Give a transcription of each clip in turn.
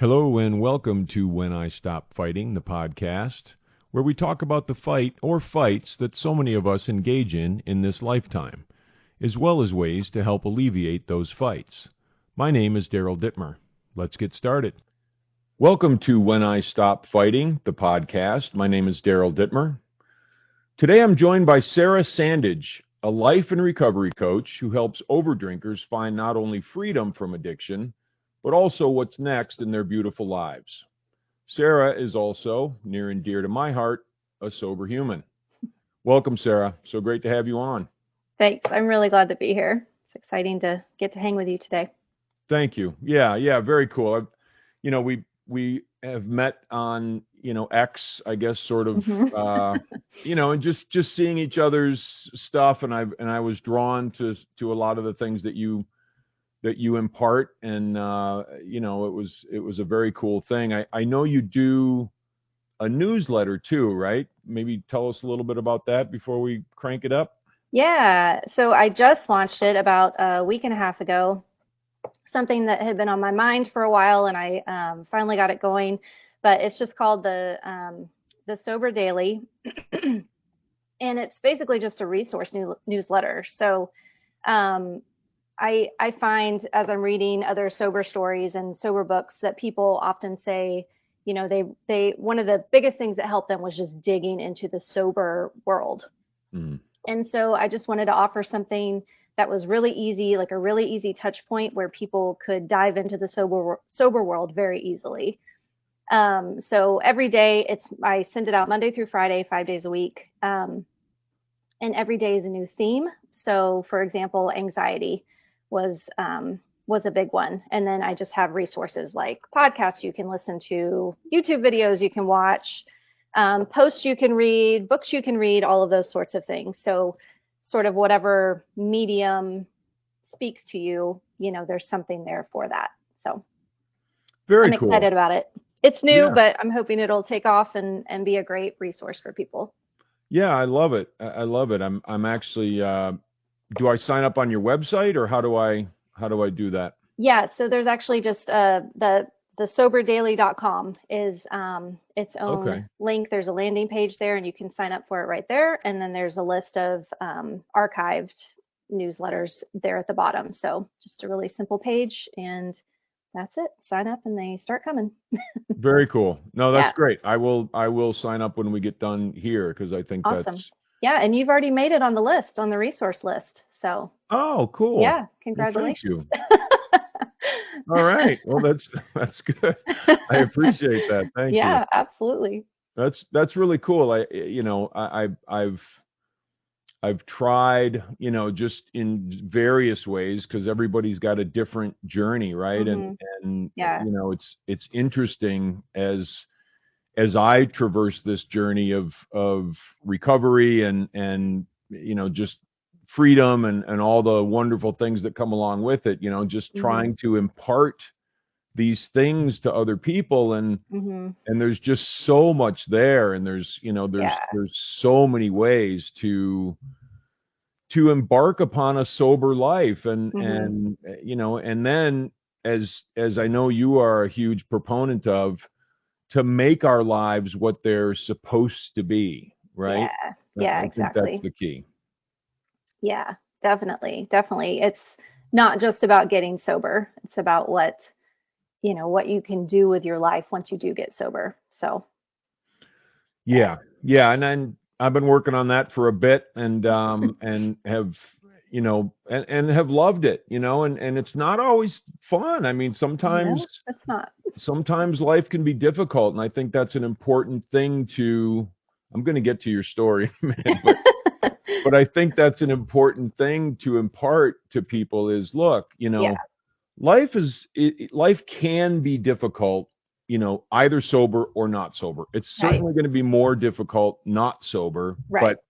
Hello and welcome to When I Stop Fighting, the podcast, where we talk about the fight or fights that so many of us engage in this lifetime, as well as ways to help alleviate those fights. My name is Daryl Dittmer. Let's get started. Welcome to When I Stop Fighting, the podcast. My name is Daryl Dittmer. Today I'm joined by Sarah Sandidge, a life and recovery coach who helps overdrinkers find not only freedom from addiction, but also what's next in their beautiful lives. Sarah is also, near and dear to my heart, a sober human. Welcome, Sarah. So great to have you on. Thanks. I'm really glad to be here. It's exciting to get to hang with you today. Thank you. Yeah, very cool. We have met on, X, I guess, sort of, and just seeing each other's stuff, and I was drawn to a lot of the things that you impart, and it was a very cool thing. I know you do a newsletter too, right? Maybe tell us a little bit about that before we crank it up. Yeah, so I just launched it about a week and a half ago, something that had been on my mind for a while, and I finally got it going. But it's just called the Sober Daily, and it's basically just a resource newsletter. So I find, as I'm reading other sober stories and sober books, that people often say, they one of the biggest things that helped them was just digging into the sober world. Mm. And so I just wanted to offer something that was really easy, like a really easy touch point where people could dive into the sober world very easily. So every day I send it out Monday through Friday, 5 days a week. And every day is a new theme. So for example, anxiety was a big one. And then I just have resources like podcasts you can listen to, YouTube videos you can watch, posts you can read, books you can read, all of those sorts of things. So sort of whatever medium speaks to you, there's something there for that. So I'm excited about it. It's new, but I'm hoping it'll take off and be a great resource for people. Yeah, I love it. I love it. I'm actually, do I sign up on your website, or how do I do that? Yeah, so there's actually just the soberdaily.com is its own link. There's a landing page there, and you can sign up for it right there. And then there's a list of archived newsletters there at the bottom. So just a really simple page, and that's it. Sign up and they start coming. Very cool. No, that's great. I will sign up when we get done here, because I think awesome. That's... Yeah, and you've already made it on the list, on the resource list. So. Oh, cool. Yeah, congratulations. Well, thank you. All right. Well, that's good. I appreciate that. Thank you. Yeah, absolutely. That's really cool. I've tried, just in various ways, because everybody's got a different journey, right? Mm-hmm. And yeah. It's interesting as I traverse this journey of recovery and just freedom and all the wonderful things that come along with it, just trying to impart these things to other people, and there's just so much there, and there's so many ways to embark upon a sober life, and then as I know you are a huge proponent of, to make our lives what they're supposed to be, right? Yeah, I exactly. think that's the key. Yeah, definitely. It's not just about getting sober. It's about what you can do with your life once you do get sober. So. Yeah. And then I've been working on that for a bit, and and have, and have loved it, and it's not always fun. I mean, sometimes it's not. Sometimes life can be difficult, and I think that's an important thing I'm going to get to your story in a minute, but I think that's an important thing to impart to people is, look, life can be difficult, either sober or not sober. It's certainly going to be more difficult not sober, but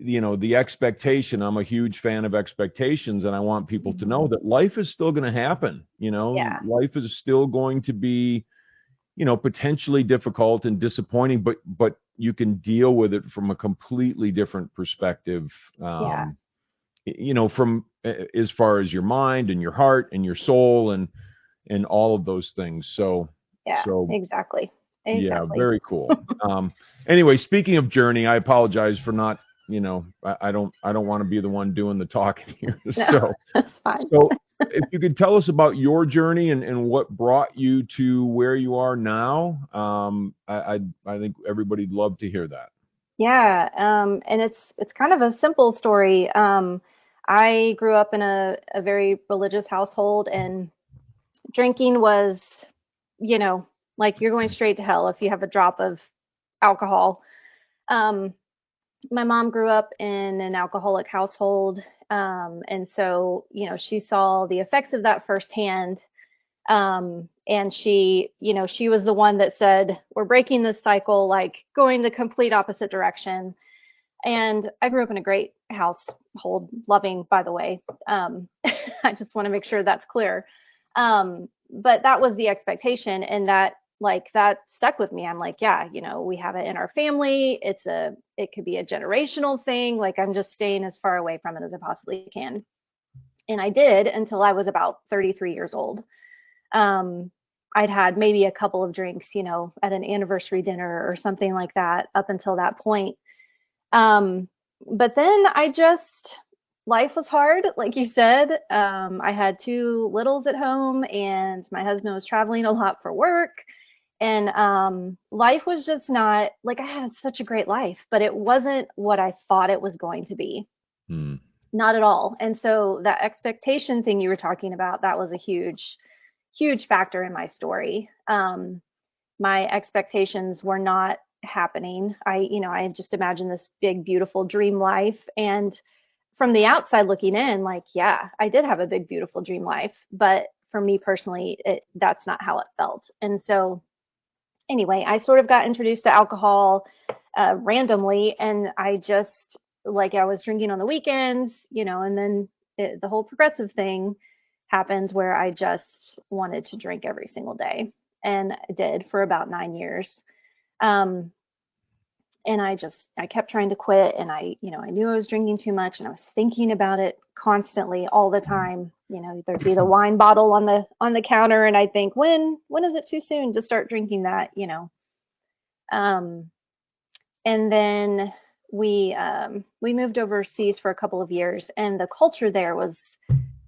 the expectation, I'm a huge fan of expectations, and I want people to know that life is still going to happen. Life is still going to be, potentially difficult and disappointing, but you can deal with it from a completely different perspective. From as far as your mind and your heart and your soul, and and all of those things. So, Yeah, so exactly. yeah, Exactly. very cool. Anyway, speaking of journey, I apologize for not, I don't want to be the one doing the talking here. No, that's fine. So if you could tell us about your journey and what brought you to where you are now, I think everybody'd love to hear that. Yeah, and it's kind of a simple story. I grew up in a very religious household, and drinking was, you know, like you're going straight to hell if you have a drop of alcohol. Um, my mom grew up in an alcoholic household, and so she saw the effects of that firsthand. And she was the one that said, "We're breaking this cycle, like going the complete opposite direction." And I grew up in a great household, loving, by the way. I just want to make sure that's clear. But that was the expectation, and that stuck with me. I'm like, yeah, we have it in our family. It could be a generational thing. Like I'm just staying as far away from it as I possibly can. And I did until I was about 33 years old. Um, I'd had maybe a couple of drinks, at an anniversary dinner or something like that up until that point. Um, but then life was hard, like you said. I had two littles at home, and my husband was traveling a lot for work. And life was just not like I had such a great life, but it wasn't what I thought it was going to be. Hmm. Not at all. And so that expectation thing you were talking about, that was a huge, huge factor in my story. My expectations were not happening. I just imagined this big, beautiful dream life. And from the outside looking in, like, yeah, I did have a big, beautiful dream life. But for me personally, that's not how it felt. And so, anyway, I sort of got introduced to alcohol randomly. And I was drinking on the weekends, and then the whole progressive thing happened where I just wanted to drink every single day. And I did for about 9 years. Um, and I kept trying to quit, and I knew I was drinking too much, and I was thinking about it constantly all the time. There'd be the wine bottle on the counter, and I think, when is it too soon to start drinking that? Um, and then we moved overseas for a couple of years, and the culture there was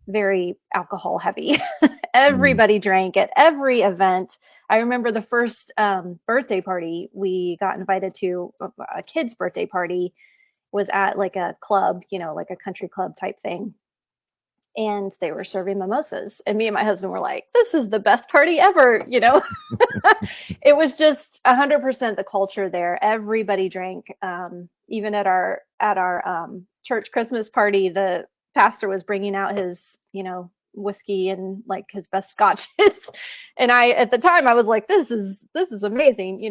very alcohol heavy. Hmm. Everybody drank at every event. I remember the first birthday party we got invited to, a kid's birthday party, was at like a club, like a country club type thing. And they were serving mimosas. And me and my husband were like, this is the best party ever. It was just 100% the culture there. Everybody drank. Even at our church Christmas party, the pastor was bringing out his, whiskey and like his best scotches. And at the time, I was like, this is amazing.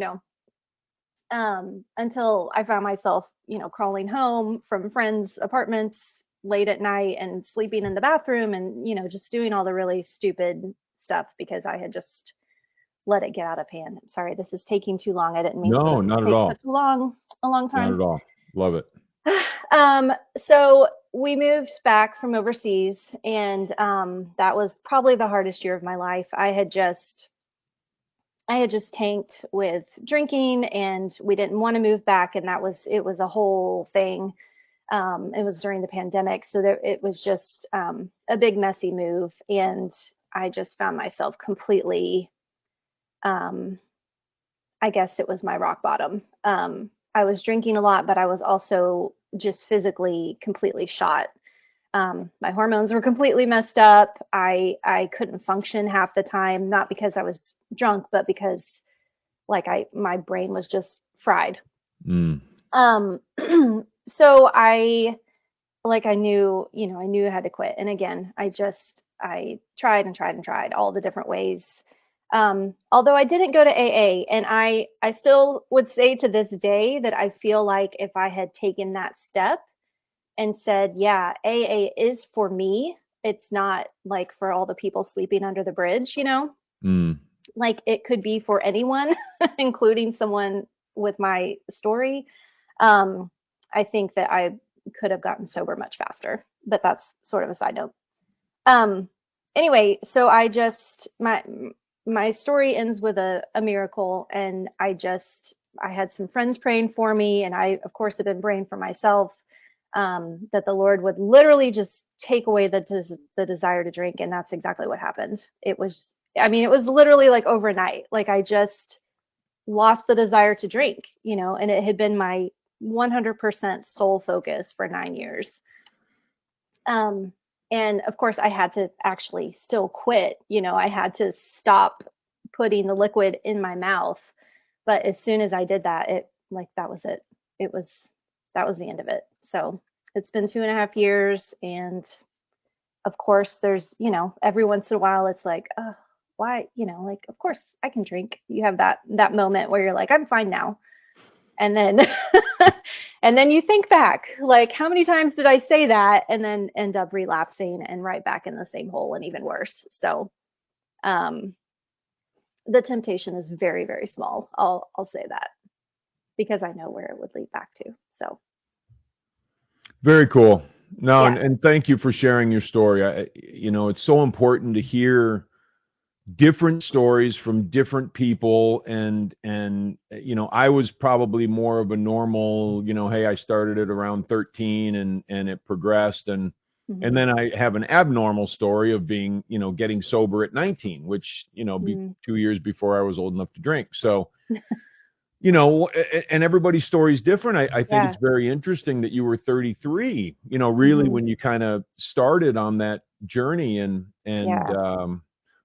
Until I found myself, crawling home from friends' apartments late at night and sleeping in the bathroom and, just doing all the really stupid stuff because I had just let it get out of hand. I'm sorry, this is taking too long. I didn't mean for No, this to not at take all. such a long Not time. at all. Love it. Um, so we moved back from overseas, and that was probably the hardest year of my life. I had just tanked with drinking, and we didn't want to move back, and it was a whole thing. It was during the pandemic, so it was just a big messy move, and I just found myself completely. Um, I guess it was my rock bottom. I was drinking a lot, but I was also just physically completely shot. My hormones were completely messed up. I couldn't function half the time, not because I was drunk, but because like my brain was just fried. Mm. Um, so I knew I had to quit. And again, I tried and tried and tried all the different ways. Although I didn't go to AA, and I still would say to this day that I feel like if I had taken that step and said, yeah, AA is for me, it's not like for all the people sleeping under the bridge. Mm. Like it could be for anyone, including someone with my story. Um, I think that I could have gotten sober much faster, but that's sort of a side note. Um, anyway, so my story ends with a miracle, and I had some friends praying for me, and I of course have been praying for myself, that the Lord would literally just take away the desire to drink, and that's exactly what happened. It was literally like overnight. Like I just lost the desire to drink, and it had been my 100% sole focus for 9 years. Um, and of course, I had to actually still quit. I had to stop putting the liquid in my mouth. But as soon as I did that, that was it. That was the end of it. So it's been 2.5 years. And of course, there's, every once in a while, it's like, why, like, of course I can drink. You have that moment where you're like, I'm fine now. And then and then you think back, like, how many times did I say that and then end up relapsing and right back in the same hole and even worse. So um, the temptation is very, very small. I'll say that because I know where it would lead back to. So Very cool. No, yeah. and thank you for sharing your story. It's so important to hear different stories from different people, and I was probably more of a normal, hey, I started at around 13 and it progressed, and Mm-hmm. then I have an abnormal story of being, getting sober at 19, which, be Mm-hmm. 2 years before I was old enough to drink. So, and everybody's story is different. I think Yeah. it's very interesting that you were 33, really Mm-hmm. when you kind of started on that journey, and Yeah.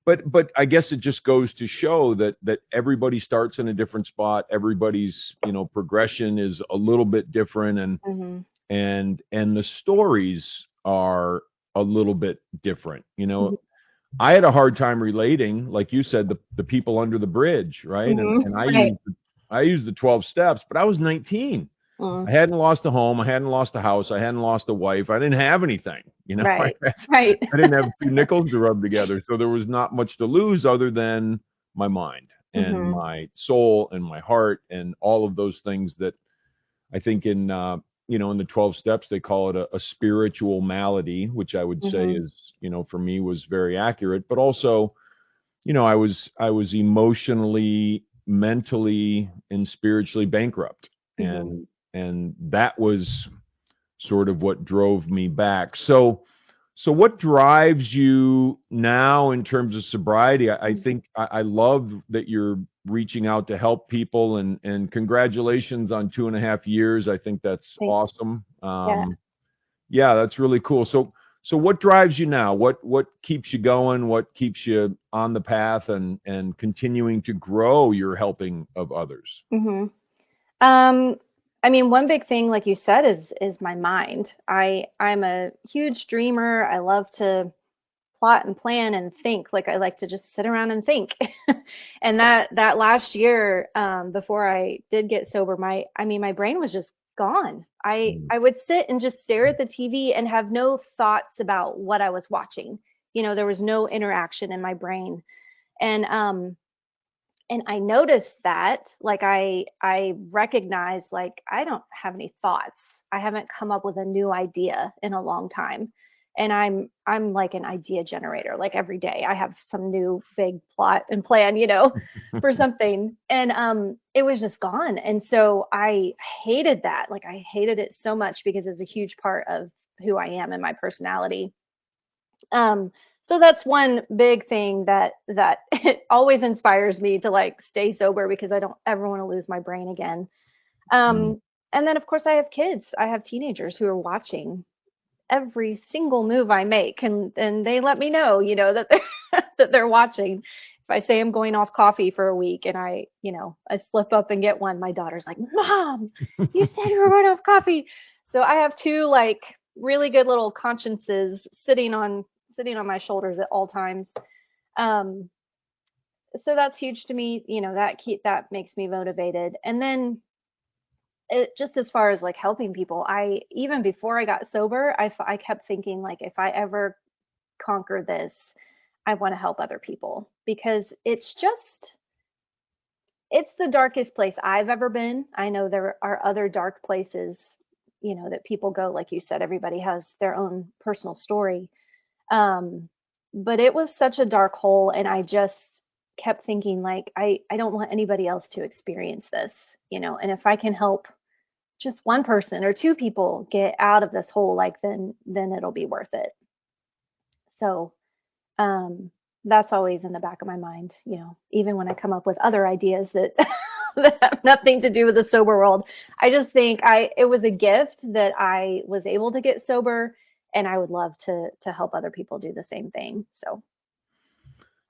but I guess it just goes to show that everybody starts in a different spot. Everybody's, progression is a little bit different, Mm-hmm. and the stories are a little bit different. Mm-hmm. I had a hard time relating, like you said, the people under the bridge, right? And Right. I used the 12 steps, but I was 19. Mm. I hadn't lost a home, I hadn't lost a house, I hadn't lost a wife, I didn't have anything. Right. Right. I didn't have two nickels to rub together, so there was not much to lose other than my mind and Mm-hmm. my soul and my heart and all of those things that I think in the 12 steps they call it a spiritual malady, which I would say Mm-hmm. is, for me was very accurate, but also, I was emotionally, mentally, and spiritually bankrupt, Mm-hmm. and that was sort of what drove me back. So what drives you now in terms of sobriety? I think I love that you're reaching out to help people, and congratulations on 2.5 years. I think that's Thanks. awesome. Yeah. Yeah, that's really cool. So what drives you now? What keeps you going? What keeps you on the path and continuing to grow your helping of others? Mm-hmm. Um, I mean, one big thing, like you said, is my mind. I'm a huge dreamer. I love to plot and plan and think. Like I like to just sit around and think. And that last year, before I did get sober, my brain was just gone. Mm, I would sit and just stare at the TV and have no thoughts about what I was watching. There was no interaction in my brain. And I noticed that, like I recognized, like, I don't have any thoughts. I haven't come up with a new idea in a long time. And I'm like an idea generator. Like every day I have some new big plot and plan, for something. And it was just gone. And so I hated that. Like I hated it so much because it's a huge part of who I am and my personality. Um, so that's one big thing that it always inspires me to like stay sober because I don't ever want to lose my brain again. mm. Um, and then of course I have kids. I have teenagers who are watching every single move I make, and they let me know, that they're that they're watching. If I say I'm going off coffee for a week and I slip up and get one, my daughter's like, "Mom, you said you were going off coffee." So I have two like really good little consciences sitting on my shoulders at all times. Um, so that's huge to me. That makes me motivated. And then just as far as like helping people, I even before I got sober, I kept thinking like if I ever conquer this, I want to help other people because it's the darkest place I've ever been. I know there are other dark places, that people go. Like you said, everybody has their own personal story. Um, but it was such a dark hole. And I just kept thinking like, I don't want anybody else to experience this, and if I can help just one person or two people get out of this hole, like then it'll be worth it. So um, that's always in the back of my mind, even when I come up with other ideas that that have nothing to do with the sober world. I just think it was a gift that I was able to get sober, and I would love to help other people do the same thing. So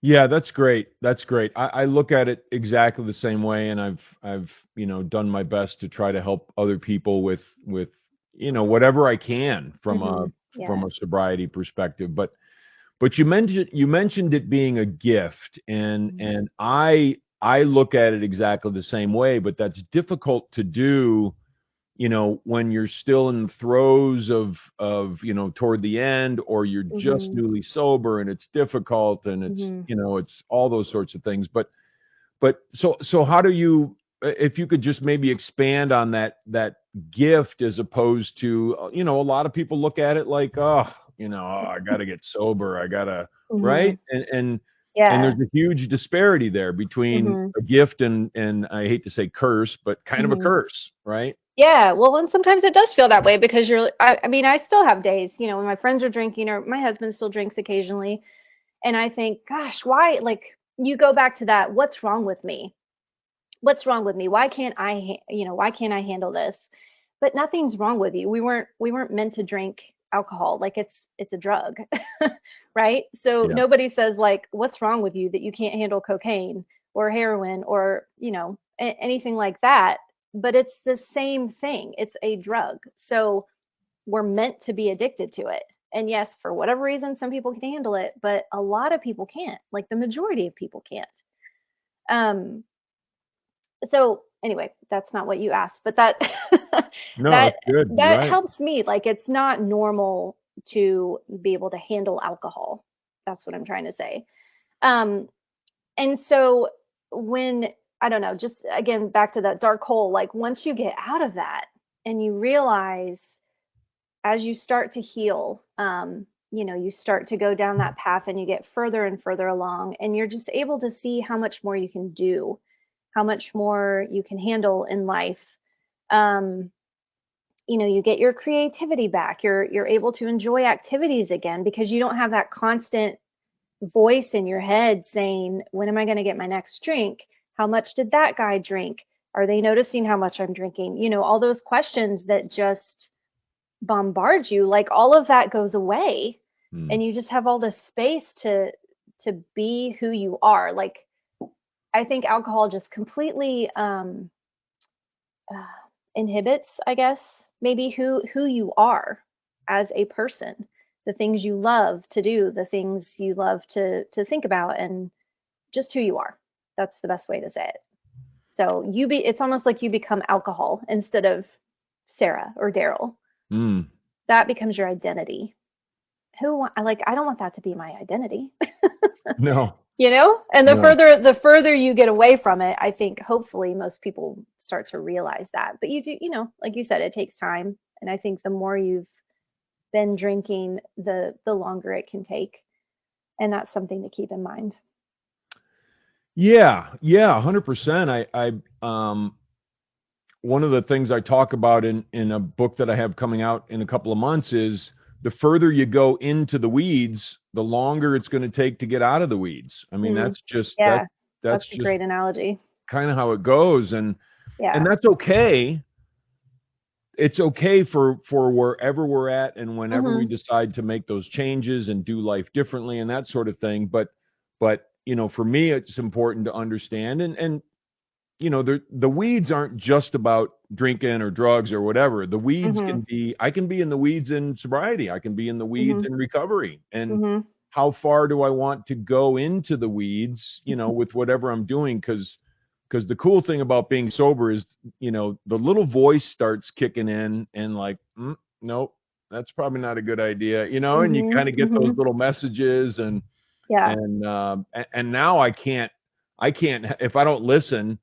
Yeah, that's great. That's great. I look at it exactly the same way, and I've done my best to try to help other people with whatever I can from a yeah. sobriety perspective. But you mentioned it being a gift, and Mhm. and I look at it exactly the same way. But that's difficult to do, when you're still in the throes of toward the end, or you're just Mhm. newly sober, and it's difficult, and Mhm. it's all those sorts of things. But how do you, if you could just maybe expand on that gift, as opposed to, a lot of people look at it like, oh, I got to get sober. I got to, right? Mhm. And Yeah. there's a huge disparity there between Mhm. a gift and I hate to say curse, but kind of a Mhm. curse, right? Yeah, well, and sometimes it does feel that way because I mean, I still have days, when my friends are drinking or my husband still drinks occasionally. And I think, gosh, why? Like, you go back to that, what's wrong with me? What's wrong with me? Why can't why can't I handle this? But nothing's wrong with you. We weren't meant to drink alcohol. Like, it's a drug, right? So Yeah. nobody says like, what's wrong with you that you can't handle cocaine or heroin or, anything like that. But it's the same thing. It's a drug. So we're meant to be addicted to it. And yes, for whatever reason, some people can handle it, but a lot of people can't. Like, the majority of people can't. Um, so anyway, that's not what you asked, but that No, that that's good. You're that right. helps me. Like, it's not normal to be able to handle alcohol. That's what I'm trying to say. Um, and so when I don't know, just again back to that dark hole, like once you get out of that and you realize as you start to heal, you start to go down that path and you get further and further along, and you're just able to see how much more you can do, how much more you can handle in life. Um, you get your creativity back. You're able to enjoy activities again because you don't have that constant voice in your head saying, "When am I going to get my next drink? How much did that guy drink? Are they noticing how much I'm drinking?" All those questions that just bombard you, like all of that goes away, Hmm. and you just have all this space to be who you are. Like, I think alcohol just completely uh, inhibits, I guess, maybe who you are as a person, the things you love to do, the things you love to think about, and just who you are. That's the best way to say it. So it's almost like you become alcohol instead of Sarah or Daryl. Mm. That becomes your identity. I don't want that to be my identity. No, And the no. further you get away from it, I think hopefully most people start to realize that. But you do, like you said, it takes time, and I think the more you've been drinking, the longer it can take, and that's something to keep in mind. Yeah, yeah, 100%. Um, one of the things I talk about in a book that I have coming out in a couple of months is the further you go into the weeds, the longer it's going to take to get out of the weeds. I mean, Mm, that's just yeah, that's that's a just great analogy. kind of how it goes, and Yeah. that's okay. It's okay for wherever we're at and whenever we Mhm. decide to make those changes and do life differently and that sort of thing. But for me, it's important to understand, and the weeds aren't just about drinking or drugs or whatever. The weeds Mhm. can be, I can be in the weeds in sobriety. I can be in the weeds Mhm. in recovery. And Mhm. how far do I want to go into the weeds, with whatever I'm doing? Because the cool thing about being sober is, the little voice starts kicking in and like, nope, that's probably not a good idea, and you Mhm. kind of get those Mhm. little messages Yeah. and now I can't if I don't listen,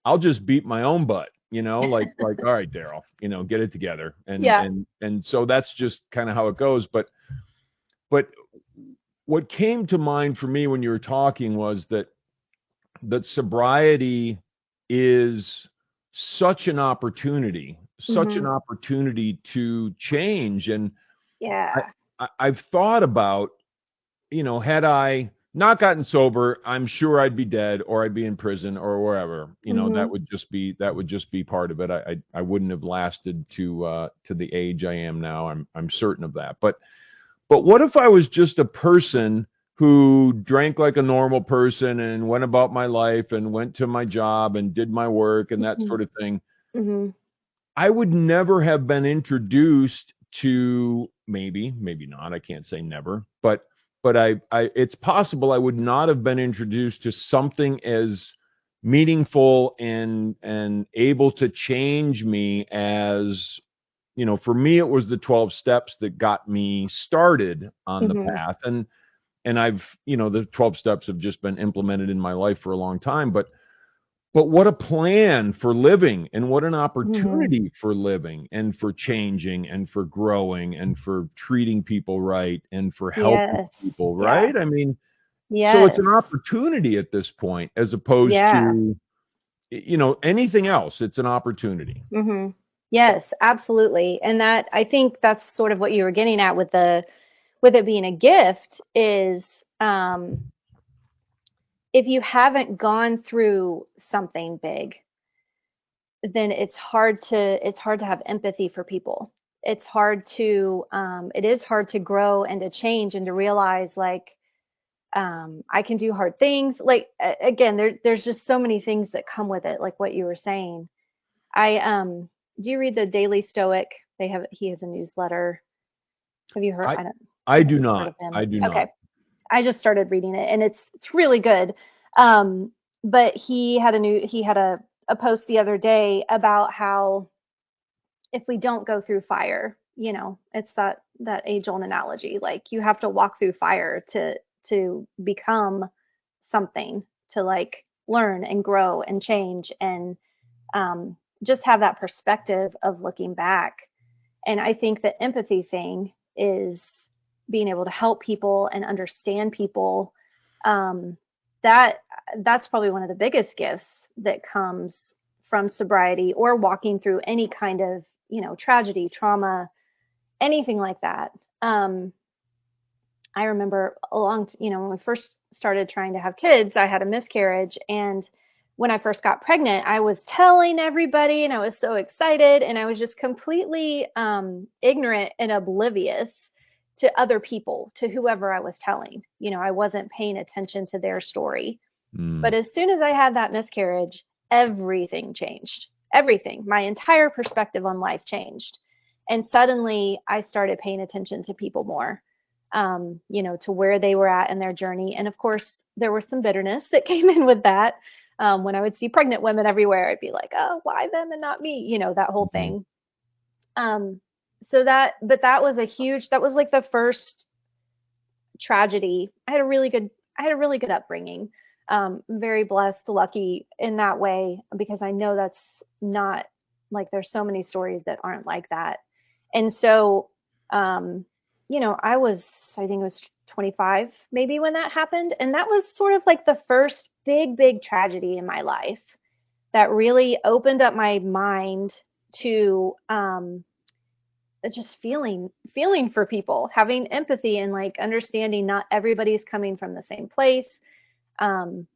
I'll just beat my own butt, like all right, Daryl, get it together, and Yeah. and and so that's just kind of how it goes. But what came to mind for me when you were talking was that sobriety is such an opportunity, to change. And Yeah. I've thought about, had I not gotten sober, I'm sure I'd be dead or I'd be in prison or wherever. That would just be part of it. I wouldn't have lasted to the age I am now. I'm certain of that. But what if I was just a person who drank like a normal person and went about my life and went to my job and did my work and that sort of thing? Mm-hmm. I would never have been introduced to, maybe not, I can't say never, but it's possible I would not have been introduced to something as meaningful and able to change me as, for me, it was the 12 steps that got me started on the path. And I've, the 12 steps have just been implemented in my life for a long time, but what a plan for living, and what an opportunity for living and for changing and for growing and for treating people right and for helping Yes. people, right? Yeah. I mean, so it's Yes. an opportunity at this point, as opposed Yeah. to, anything else. It's an opportunity. Mm-hmm. Yes, absolutely. And that, I think that's sort of what you were getting at with it being a gift is, um, if you haven't gone through something big, then it's hard to have empathy for people. It is hard to grow and to change and to realize, like, I can do hard things. Like, again, there's just so many things that come with it, like what you were saying. I Do you read the Daily Stoic? He has a newsletter. Have you heard? I I I don't know do if you've heard not. of him. I do not. Okay. I just started reading it, and it's really good. Um, but he had a post the other day about how if we don't go through fire, it's that age old analogy. Like, you have to walk through fire to become something, to like learn and grow and change, and just have that perspective of looking back. And I think the empathy thing is being able to help people and understand people. Um, that that's probably one of the biggest gifts that comes from sobriety or walking through any kind of, tragedy, trauma, anything like that. Um, I remember when we first started trying to have kids, I had a miscarriage. And when I first got pregnant, I was telling everybody and I was so excited. And I was just completely ignorant and oblivious to other people, to whoever I was telling. I wasn't paying attention to their story. But as soon as I had that miscarriage, everything changed. Everything. My entire perspective on life changed. And suddenly I started paying attention to people more, to where they were at in their journey. And of course, there was some bitterness that came in with that. When I would see pregnant women everywhere, I'd be like, oh, why them and not me? That whole Mhm. thing. Um, but that was like the first tragedy. I had a really good upbringing. Very blessed, lucky in that way, because I know that's not, like, there's so many stories that aren't like that. And so, um, I think it was 25 maybe when that happened. And that was sort of like the first big tragedy in my life that really opened up my mind to, just feeling for people, having empathy, and like understanding not everybody's coming from the same place. Um,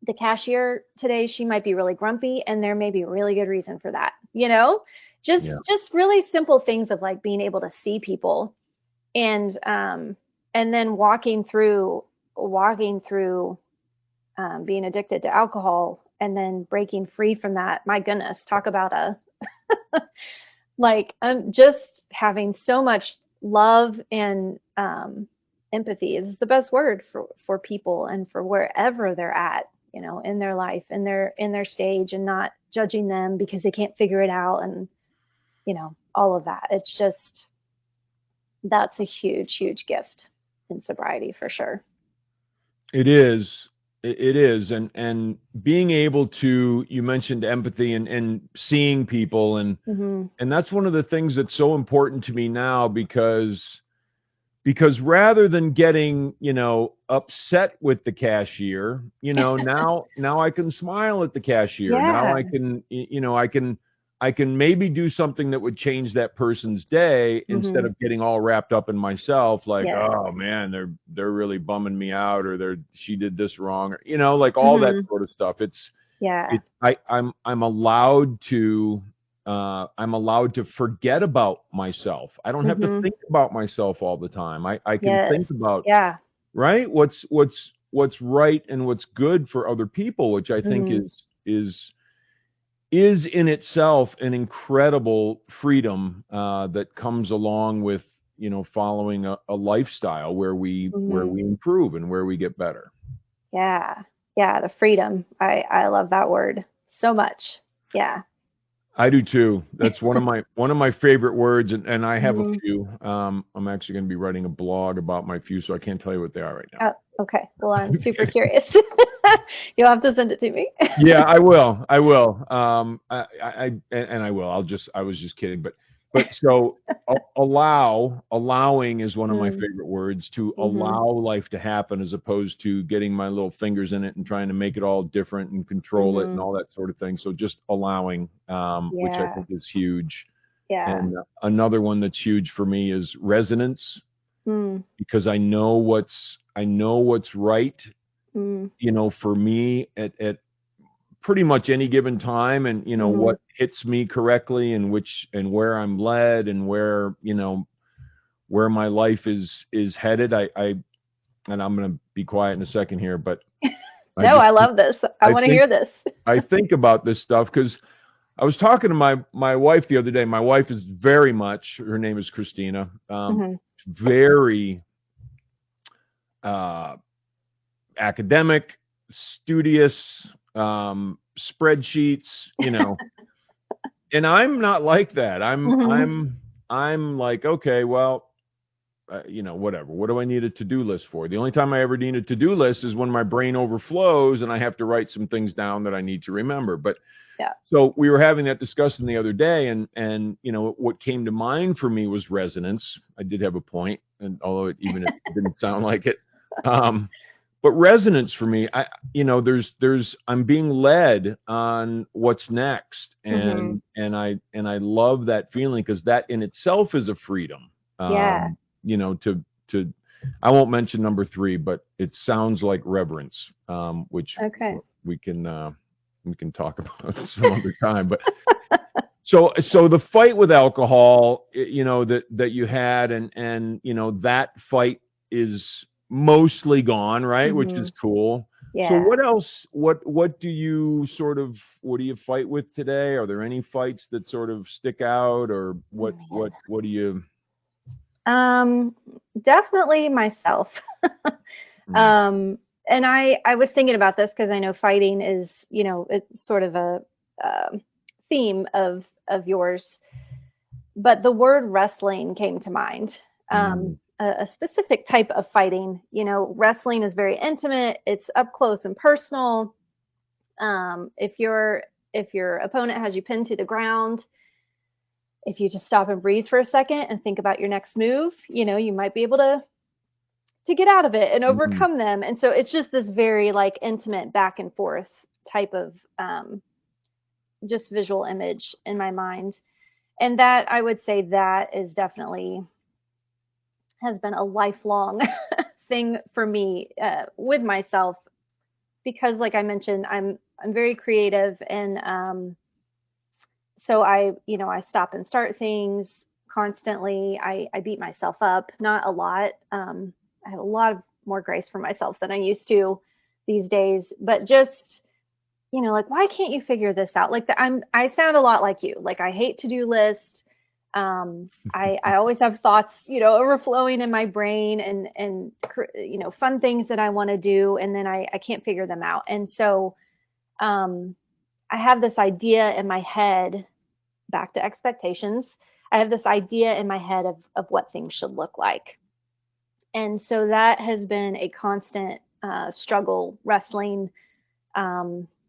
the cashier today, she might be really grumpy, and there may be a really good reason for that. Yeah. Just really simple things of like being able to see people, and then walking through being addicted to alcohol, and then breaking free from that. My goodness, talk about a like, just having so much love and empathy is the best word for people and for wherever they're at, in their life, in their stage, and not judging them because they can't figure it out, and all of that. It's just, that's a huge gift in sobriety for sure. It is. It is. And being able to, you mentioned empathy and seeing people, Hmm. and that's one of the things that's so important to me now, because because rather than getting, upset with the cashier, now I can smile at the cashier. Now Yeah. I can maybe do something that would change that person's day instead Mm-hmm. of getting all wrapped up in myself, like, Yeah. oh man, they're really bumming me out, or she did this wrong, or like all that Mm-hmm. sort of stuff. Yeah. I'm allowed to forget about myself. I don't have to Mm-hmm. think about myself all the time. I can Yes. think about, Yeah. right, what's right and what's good for other people, which I think Mm-hmm. is in itself an incredible freedom that comes along with following a lifestyle where Mm-hmm. we improve and where we get better. Yeah. Yeah. The freedom. I love that word so much. Yeah. I do too. That's one of my favorite words, and I have a Mm-hmm. few. I'm actually going to be writing a blog about my few, so I can't tell you what they are right now. Oh, okay. Well, I'm super curious. You'll have to send it to me. Yeah, I will. I will. And I will. I was just kidding, but so allowing is one of my Mm. favorite words, to Mm-hmm. allow life to happen as opposed to getting my little fingers in it and trying to make it all different and control it and Mm-hmm. all that sort of thing. So just allowing, which I Yeah. think is huge. Yeah. And another one that's huge for me is resonance, Mm. because I know what's right, Mm. for me at pretty much any given time, and Mm-hmm. what hits me correctly, and where I'm led, and where my life is headed. I and I'm going to be quiet in a second here, but I No, just I love this. I I want to think hear this. I think about this stuff because I was talking to my wife the other day. My wife is very much, her name is Christina, Mm-hmm. very uh, academic, studious, spreadsheets, and I'm not like that. Mm-hmm. I'm like, okay, well, whatever. What do I need a to-do list for? The only time I ever need a to-do list is when my brain overflows and I have to write some things down that I need to remember. But Yeah. so we were having that discussion the other day, and what came to mind for me was resonance. I did have a point, and although it didn't sound like it. Um, but resonance for me, there's I'm being led on what's next, Mm-hmm. and I love that feeling, because that in itself is a freedom. Yeah. To I won't mention number three, but it sounds like reverence, which Okay. we can talk about some other time. But so the fight with alcohol, that you had, and that fight is mostly gone, right? Which Mm-hmm. is cool. So Yeah. what else? What do you what do you fight with today? Are there any fights that sort of stick out, or Oh, what do you? man. Definitely myself. Mm, Um, and I was thinking about this because I know fighting is, it's sort of a theme of yours. But the word wrestling came to mind. mm, A specific type of fighting. Wrestling is very intimate. It's up close and personal. If your opponent has you pinned to the ground, if you just stop and breathe for a second and think about your next move, you might be able to get out of it and mm, overcome them. And so it's just this very like intimate back and forth type of just visual image in my mind. And that I would say that is definitely has been a lifelong thing for me with myself because, like I mentioned, I'm very creative, and so I stop and start things constantly. I beat myself up, not a lot. I have a lot of more grace for myself than I used to these days, but just like, why can't you figure this out? Like I sound a lot like you. Like I hate to do lists. I always have thoughts, overflowing in my brain and fun things that I want to do, and then I can't figure them out. And so um, I have this idea in my head. Back to expectations. I have this idea in my head of what things should look like, and so that has been a constant struggle, wrestling,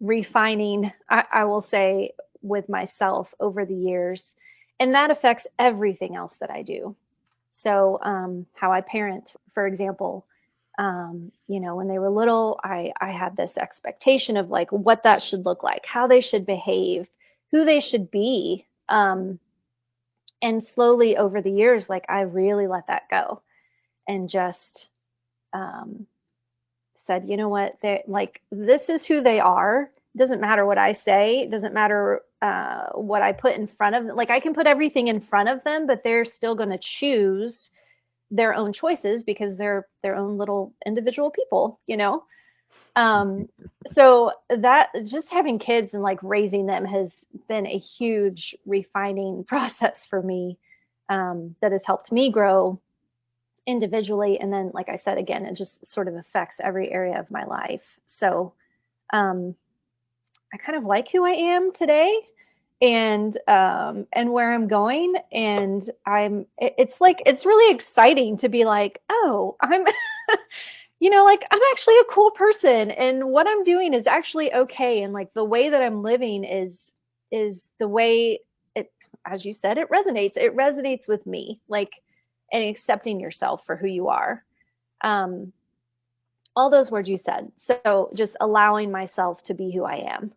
refining, I will say, with myself over the years. And that affects everything else that I do. So how I parent, for example, when they were little, I had this expectation of like what that should look like, how they should behave, who they should be. And slowly over the years, like I really let that go and just um, said, you know what, they like this is who they are. It doesn't matter what I say. It doesn't matter what I put in front of them. Like I can put everything in front of them, but they're still going to choose their own choices because they're their own little individual people, Um, so that just having kids and like raising them has been a huge refining process for me, that has helped me grow individually. And then, like I said, again, it just sort of affects every area of my life. So, um, I kind of like who I am today and where I'm going. And it's like, it's really exciting to be like, oh, I'm, like I'm actually a cool person and what I'm doing is actually okay. And like the way that I'm living is the way it, as you said, it resonates with me, like, and accepting yourself for who you are. Um, all those words you said. So just allowing myself to be who I am,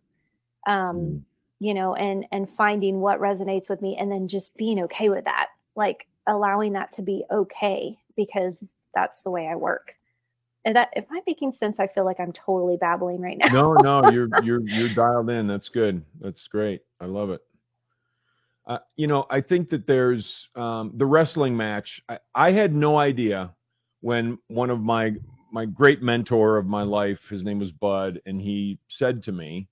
um, and finding what resonates with me and then just being okay with that, like allowing that to be okay because that's the way I work. And that, am I making sense? I feel like I'm totally babbling right now. No, you're dialed in. That's good. That's great. I love it. I think that there's the wrestling match. I had no idea when one of my great mentor of my life, his name was Bud, and he said to me,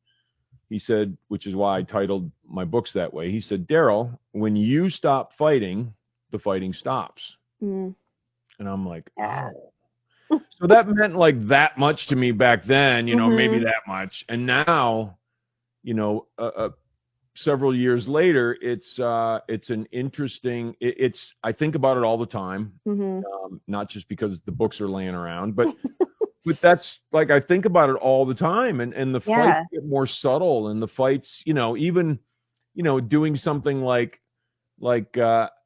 he said, which is why I titled my books that way. He said, Daryl, when you stop fighting, the fighting stops. Mm. And I'm like, Yeah. oh. So that meant like that much to me back then, maybe Mm-hmm. that much. And now, several years later, it's an interesting. I think about it all the time, Mm-hmm. not just because the books are laying around, but that's like I think about it all the time, and the fights Yeah. get more subtle, and the fights, even doing something like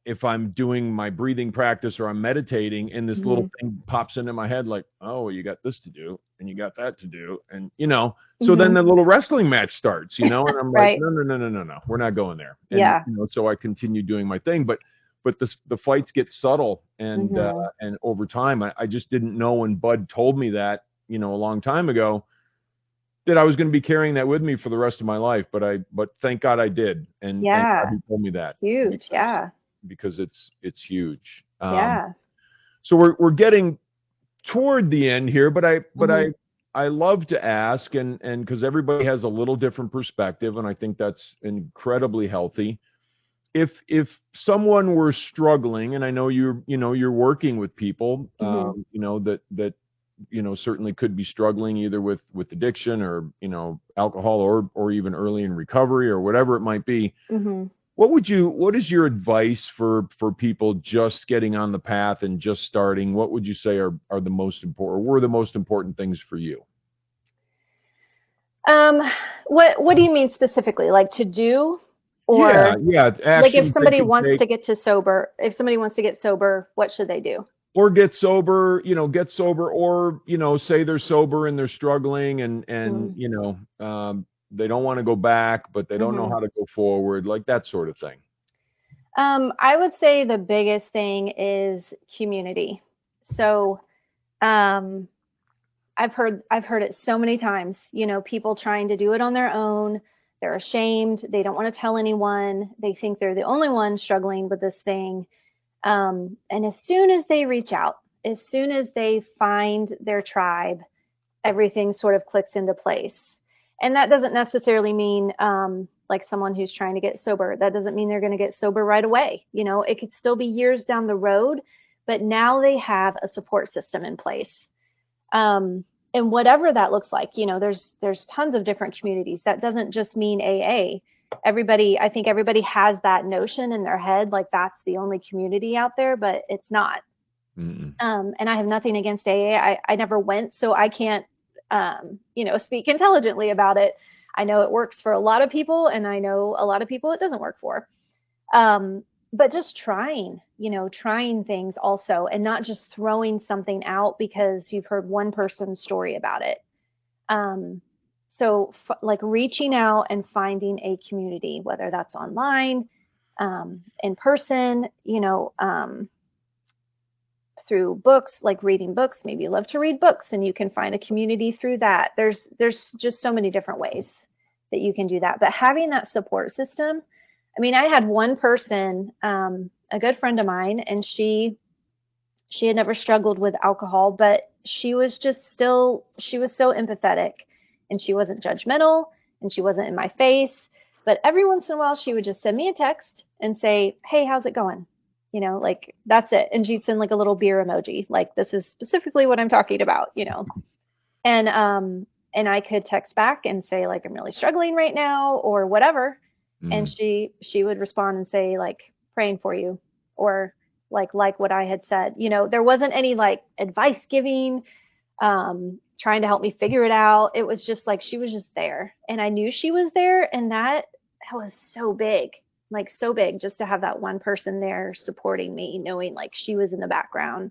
if I'm doing my breathing practice or I'm meditating and this Mm-hmm. little thing pops into my head like, oh, you got this to do and you got that to do. And, so then Mm-hmm. the little wrestling match starts, and I'm like, Right. no, no, no, no, no, no, we're not going there. And, Yeah. so I continue doing my thing, but the fights get subtle Mm-hmm. and over time, I just didn't know when Bud told me that, a long time ago, that I was going to be carrying that with me for the rest of my life, but thank God I did, and thank God Yeah. he told me that It's huge. because Yeah. because it's huge. Yeah. So we're getting toward the end here, but Mm-hmm. I love to ask, and because everybody has a little different perspective, and I think that's incredibly healthy. If someone were struggling, and I know you're working with people, Mm-hmm. that certainly could be struggling either with addiction or alcohol or even early in recovery or whatever it might be. Mm-hmm. What is your advice for people just getting on the path and just starting? What would you say are the most important, or were the most important things for you? Um, what do you mean specifically? Like to do, Yeah, or yeah, like if actions they somebody could wants take, to get to sober, if somebody wants to get sober, what should they do? or get sober, or say they're sober and they're struggling, and they don't want to go back, but they don't know Mm-hmm. how to go forward, like that sort of thing. I would say the biggest thing is community. So, um, I've heard it so many times, people trying to do it on their own. They're ashamed. They don't want to tell anyone. They think they're the only ones struggling with this thing. And as soon as they reach out, as soon as they find their tribe, everything sort of clicks into place. And that doesn't necessarily mean like someone who's trying to get sober. That doesn't mean they're going to get sober right away. It could still be years down the road, but now they have a support system in place. And whatever that looks like, there's tons of different communities. That doesn't just mean AA. I think everybody has that notion in their head, like that's the only community out there, but it's not. Mm-mm. And I have nothing against AA. I never went, so I can't, speak intelligently about it. I know it works for a lot of people, and I know a lot of people it doesn't work for. Um, but just trying, trying things also, and not just throwing something out because you've heard one person's story about it. So like reaching out and finding a community, whether that's online, in person, through books, like reading books. Maybe you love to read books and you can find a community through that. There's just so many different ways that you can do that. But having that support system, I mean, I had one person, a good friend of mine, and she had never struggled with alcohol, but she was so empathetic, and she wasn't judgmental, and she wasn't in my face. But every once in a while, she would just send me a text and say, "Hey, how's it going?" Like that's it. And she'd send like a little beer emoji, like this is specifically what I'm talking about, and I could text back and say like, I'm really struggling right now or whatever. And she would respond and say like, praying for you, or like what I had said. There wasn't any like advice giving, trying to help me figure it out. It was just like she was just there, and I knew she was there, and that was so big. Like so big, just to have that one person there supporting me, knowing like she was in the background.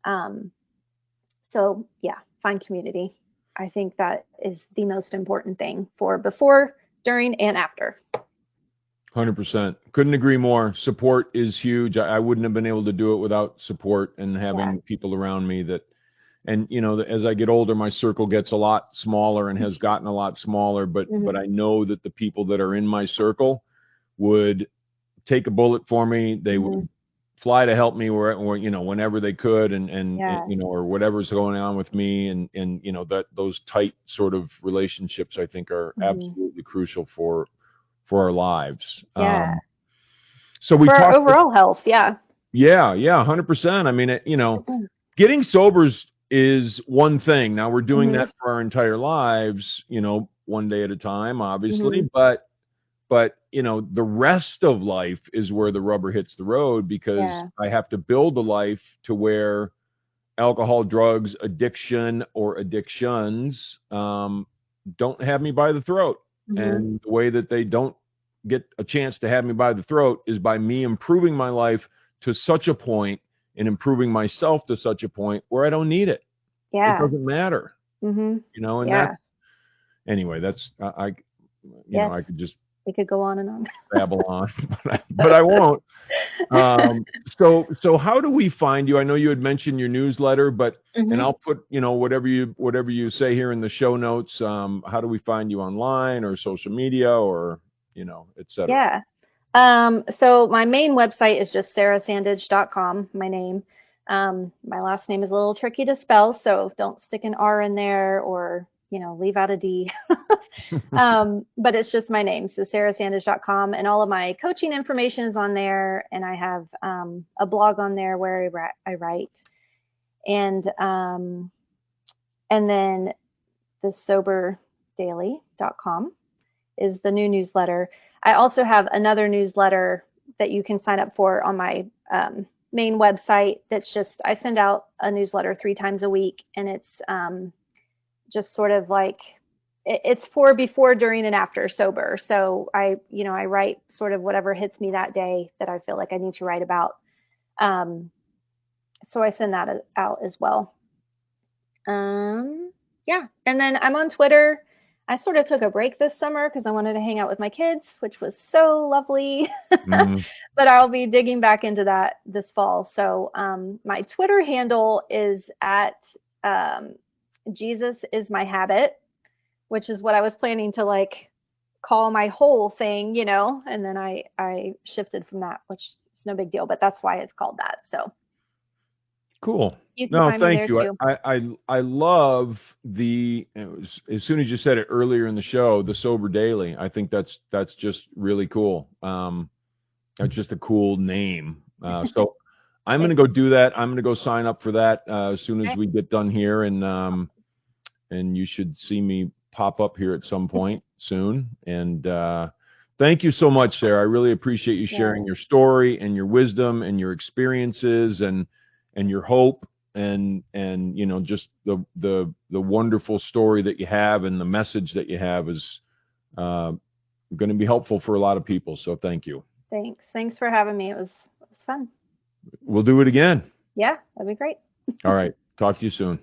So yeah, find community. I think that is the most important thing for before, during, and after. 100%. Couldn't agree more. Support is huge. I wouldn't have been able to do it without support and having people around me that, and as I get older, my circle gets a lot smaller and has gotten a lot smaller, but I know that the people that are in my circle would take a bullet for me. They would fly to help me whenever they could, and or whatever's going on with me, and that those tight sort of relationships I think are absolutely crucial for our lives. Yeah. So we for talked our overall health. Yeah. Yeah. 100%. I mean, getting sober is one thing. Now we're doing that for our entire lives, one day at a time, obviously, but the rest of life is where the rubber hits the road, because I have to build a life to where alcohol, drugs, addiction, or addictions don't have me by the throat. And the way that they don't get a chance to have me by the throat is by me improving my life to such a point, and improving myself to such a point where I don't need it. Yeah. It doesn't matter. And that's, anyway, that's, I could just, we could go on and on. babble on, but I won't. So how do we find you? I know you had mentioned your newsletter, but and I'll put whatever you say here in the show notes. How do we find you online or social media or et cetera? Yeah. So my main website is just sarahsandidge.com. My name. My last name is a little tricky to spell, so don't stick an R in there, or leave out a D. But it's just my name. So sarahsandidge.com, and all of my coaching information is on there. And I have a blog on there where I write. And then the soberdaily.com is the new newsletter. I also have another newsletter that you can sign up for on my main website. That's just, I send out a newsletter 3 times a week, and it's just sort of like, it's for before, during, and after sober. So I write sort of whatever hits me that day that I feel like I need to write about. So I send that out as well. Yeah. And then I'm on Twitter. I sort of took a break this summer because I wanted to hang out with my kids, which was so lovely. But I'll be digging back into that this fall. So my Twitter handle is at Jesus is my habit, which is what I was planning to like call my whole thing, and then I shifted from that, which is no big deal, but that's why it's called that. So cool. You can find me there too. I love as soon as you said it earlier in the show, the Sober Daily. I think that's just really cool. That's just a cool name. So I'm going to go do that. I'm going to go sign up for that as soon as we get done here, and you should see me pop up here at some point soon. And thank you so much, Sarah. I really appreciate you sharing your story and your wisdom and your experiences and your hope and just the wonderful story that you have, and the message that you have is going to be helpful for a lot of people. So thank you. Thanks for having me. It was fun. We'll do it again. Yeah, that'd be great. All right. Talk to you soon.